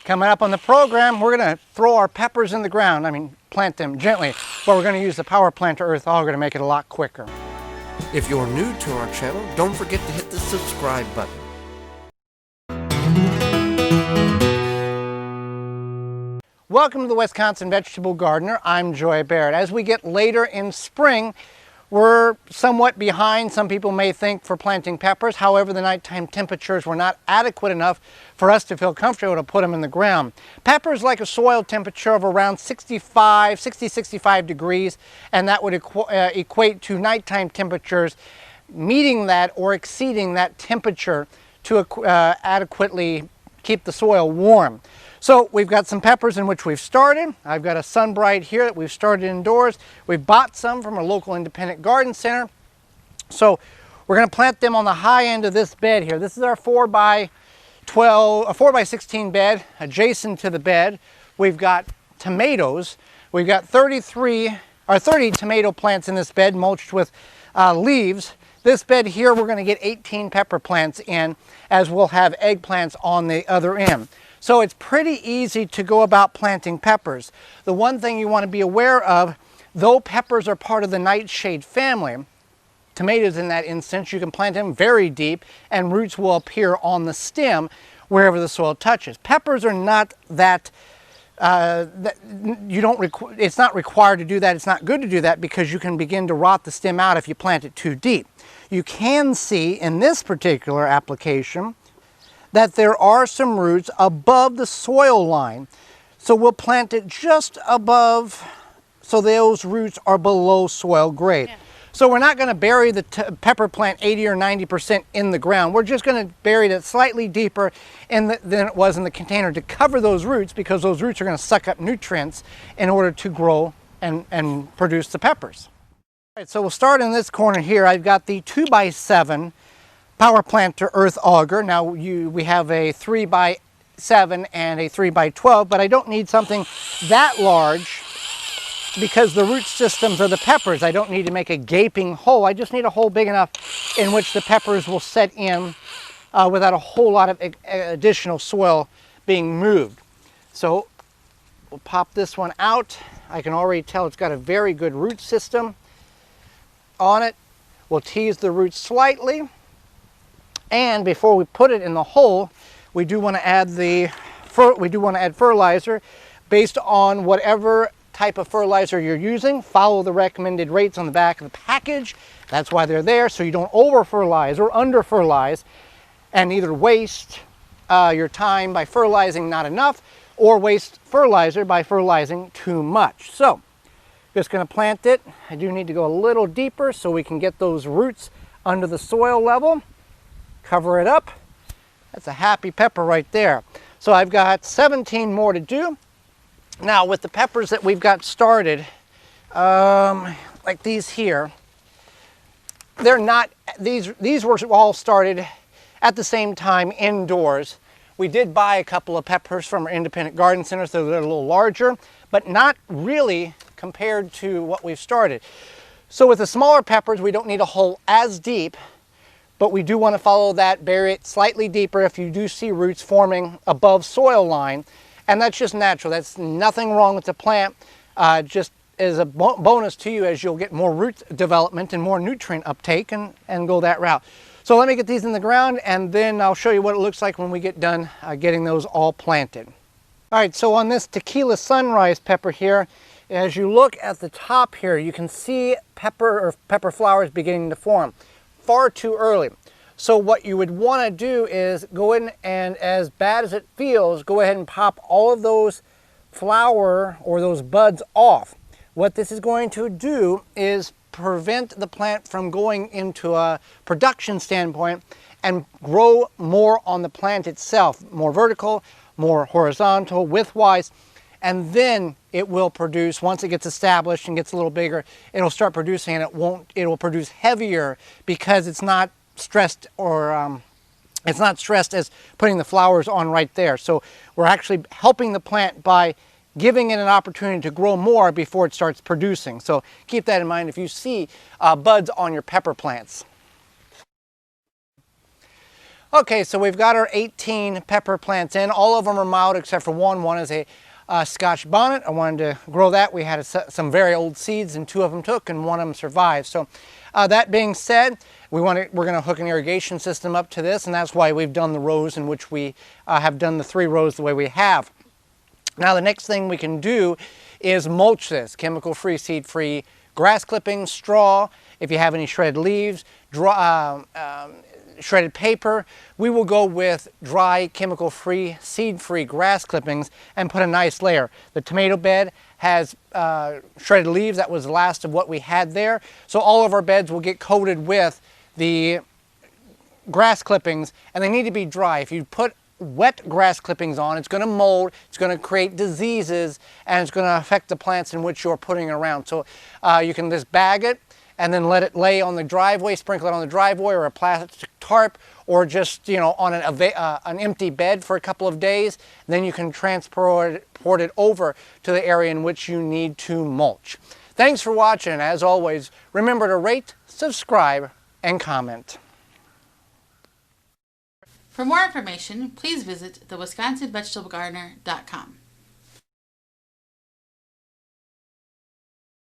Coming up on the program, we're going to throw our peppers in the ground. I mean, plant them gently, but we're going to use the power planter earth auger to make it a lot quicker. If you're new to our channel, don't forget to hit the subscribe button. Welcome to the Wisconsin Vegetable Gardener. I'm Joy Barrett. As we get later in spring, we're somewhat behind, some people may think, for planting peppers. However, the nighttime temperatures were not adequate enough for us to feel comfortable to put them in the ground. Peppers like a soil temperature of around 65 degrees, and that would equate to nighttime temperatures meeting that or exceeding that temperature to adequately keep the soil warm. So we've got some peppers in which we've started. I've got a Sunbright here that we've started indoors. We've bought some from a local independent garden center. So we're going to plant them on the high end of this bed here. This is our 4x16 bed. Adjacent to the bed, we've got tomatoes. We've got 30 tomato plants in this bed, mulched with leaves. This bed here, we're going to get 18 pepper plants in, as we'll have eggplants on the other end. So it's pretty easy to go about planting peppers. The one thing you want to be aware of, though peppers are part of the nightshade family, tomatoes in that instance, you can plant them very deep and roots will appear on the stem wherever the soil touches. Peppers are not that, it's not required to do that, it's not good to do that, because you can begin to rot the stem out if you plant it too deep. You can see in this particular application that there are some roots above the soil line. So we'll plant it just above, so those roots are below soil grade. Yeah. So we're not going to bury the pepper plant 80 or 90% in the ground. We're just going to bury it slightly deeper than it was in the container to cover those roots, because those roots are going to suck up nutrients in order to grow and produce the peppers. All right, so we'll start in this corner here. I've got the 2x7 power planter earth auger. Now we have a 3x7 and a 3x12, but I don't need something that large because the root systems of the peppers, I don't need to make a gaping hole. I just need a hole big enough in which the peppers will set in without a whole lot of additional soil being moved. So we'll pop this one out. I can already tell it's got a very good root system on it. We'll tease the roots slightly. And before we put it in the hole, we do want to add fertilizer based on whatever type of fertilizer you're using. Follow the recommended rates on the back of the package. That's why they're there, so you don't over fertilize or under fertilize and either waste your time by fertilizing not enough or waste fertilizer by fertilizing too much. So just going to plant it. I do need to go a little deeper so we can get those roots under the soil level. Cover it up. That's a happy pepper right there. So I've got 17 more to do. Now with the peppers that we've got started, like these here, they're not, these were all started at the same time indoors. We did buy a couple of peppers from our independent garden center, so they're a little larger, but not really compared to what we've started. So with the smaller peppers, we don't need a hole as deep, but we do want to follow that, bury it slightly deeper if you do see roots forming above soil line. And that's just natural. That's nothing wrong with the plant. Just as a bonus to you, as you'll get more root development and more nutrient uptake and go that route. So let me get these in the ground and then I'll show you what it looks like when we get done getting those all planted. All right, so on this Tequila Sunrise pepper here, as you look at the top here, you can see pepper flowers beginning to form. Far too early. So what you would want to do is go in and, as bad as it feels, go ahead and pop all of those flower or those buds off. What this is going to do is prevent the plant from going into a production standpoint and grow more on the plant itself, more vertical, more horizontal, widthwise, and then it will produce, once it gets established and gets a little bigger, it'll start producing, and it will produce heavier because it's not stressed or it's not stressed as putting the flowers on right there. So we're actually helping the plant by giving it an opportunity to grow more before it starts producing. So keep that in mind if you see buds on your pepper plants. Okay, so we've got our 18 pepper plants in. All of them are mild except for one. One is a Scotch bonnet. I wanted to grow that. We had some very old seeds and 2 of them took and 1 of them survived. So that being said, we're going to hook an irrigation system up to this, and that's why we've done the rows in which we have done the 3 rows the way we have. Now the next thing we can do is mulch this. Chemical-free, seed-free grass clippings, straw. If you have any shredded leaves, shredded paper, we will go with dry, chemical-free, seed-free grass clippings and put a nice layer. The tomato bed has shredded leaves. That was the last of what we had there. So all of our beds will get coated with the grass clippings, and they need to be dry. If you put wet grass clippings on, it's going to mold, it's going to create diseases, and it's going to affect the plants in which you're putting around. So you can just bag it and then let it lay on the driveway, sprinkle it on the driveway or a plastic tarp, or just, you know, on an empty bed for a couple of days. Then you can transport it over to the area in which you need to mulch. Thanks for watching. As always, remember to rate, subscribe, and comment. For more information, please visit thewisconsinvegetablegardener.com.